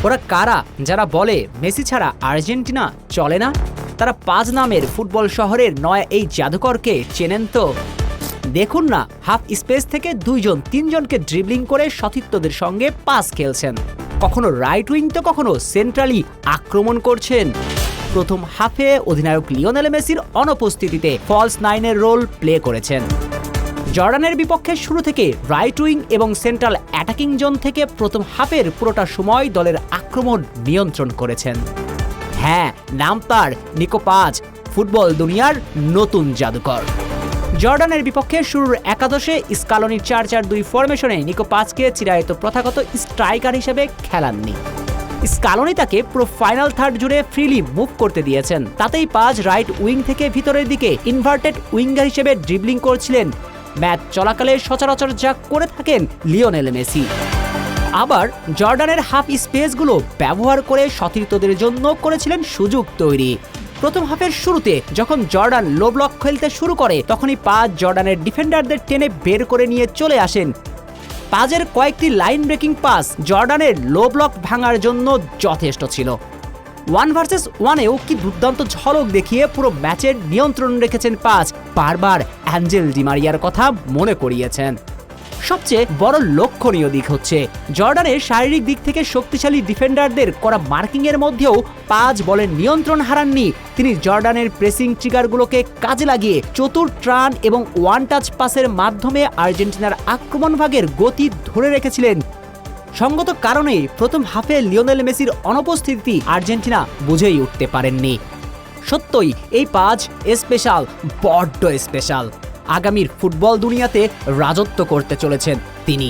ওরা কারা যারা বলে মেসি ছাড়া আর্জেন্টিনা চলে না? তারা 5 নামের ফুটবল শহরের নয়া এই জাদুকরকে চেনেন তো? দেখুন না, হাফ স্পেস থেকে 2-3জনকে ড্রিবলিং করে সতীর্থদের সঙ্গে পাস খেলছেন, কখনো রাইট উইং তো কখনো সেন্ট্রালি আক্রমণ করছেন। প্রথম হাফে অধিনায়ক লিওনেল মেসির অনুপস্থিতিতে ফলস 9-এর রোল প্লে করেছেন। জর্ডানের বিপক্ষে শুরু থেকে রাইট উইং এবং সেন্ট্রাল অ্যাটাকিং জোন থেকে প্রথম হাফের পুরোটা সময় দলের আক্রমণ নিয়ন্ত্রণ করেছেন। হ্যাঁ, নাম তার নিকো পাজ, ফুটবল দুনিয়ার নতুন জাদুকর। জর্ডানের বিপক্ষে শুরুর একাদশে স্কালোনির 4-4-2 ফরমেশনে নিকো পাজকে চিরায়ত প্রথাগত স্ট্রাইকার হিসেবে খেলাননি। স্কালোনি তাকে পুরো ফাইনাল থার্ড জুড়ে ফ্রিলি মুভ করতে দিয়েছেন। তাতেই পাজ রাইট উইং থেকে ভিতরের দিকে ইনভার্টেড উইঙ্গার হিসেবে ড্রিবলিং করছিলেন। ম্যাচ চলাকালে সচরাচর যা করে থাকেন লিওনেল মেসি। আবার জর্ডানের হাফ স্পেসগুলো ব্যবহার করে সতীর্থদের জন্য করেছিলেন সুযোগ তৈরি। প্রথম হাফের শুরুতে যখন জর্ডান লো ব্লক খেলতে শুরু করে, তখনই পাজ জর্ডানের ডিফেন্ডারদের টেনে বের করে নিয়ে চলে আসেন। পাজের কয়েকটি লাইন ব্রেকিং পাস জর্ডানের লো ব্লক ভাঙার জন্য যথেষ্ট ছিল। 1 ভার্সেস 1-এও কি দুর্দান্ত ঝলক দেখিয়ে পুরো ম্যাচের নিয়ন্ত্রণ রেখেছেন পাজ। বারবার অ্যাঞ্জেল ডি মারিয়ার কথা মনে করিয়েছেন। সবচেয়ে বড় লক্ষণীয় দিক হচ্ছে জর্ডানের শারীরিক দিক থেকে শক্তিশালী ডিফেন্ডারদের করা মার্কিংয়ের মধ্যেও পাজ বলের নিয়ন্ত্রণ হারাননি। তিনি জর্ডানের প্রেসিং ট্রিগারগুলোকে কাজে লাগিয়ে চতুর ট্রান এবং ওয়ান টাচ পাসের মাধ্যমে আর্জেন্টিনার আক্রমণ ভাগের গতি ধরে রেখেছিলেন। সঙ্গত কারণেই প্রথম হাফে লিওনেল মেসির অনুপস্থিতি আর্জেন্টিনা বুঝেই উঠতে পারেননি। সত্যই এই পাজ স্পেশাল, বড্ড স্পেশাল। আগামীর ফুটবল দুনিয়াতে রাজত্ব করতে চলেছেন তিনি।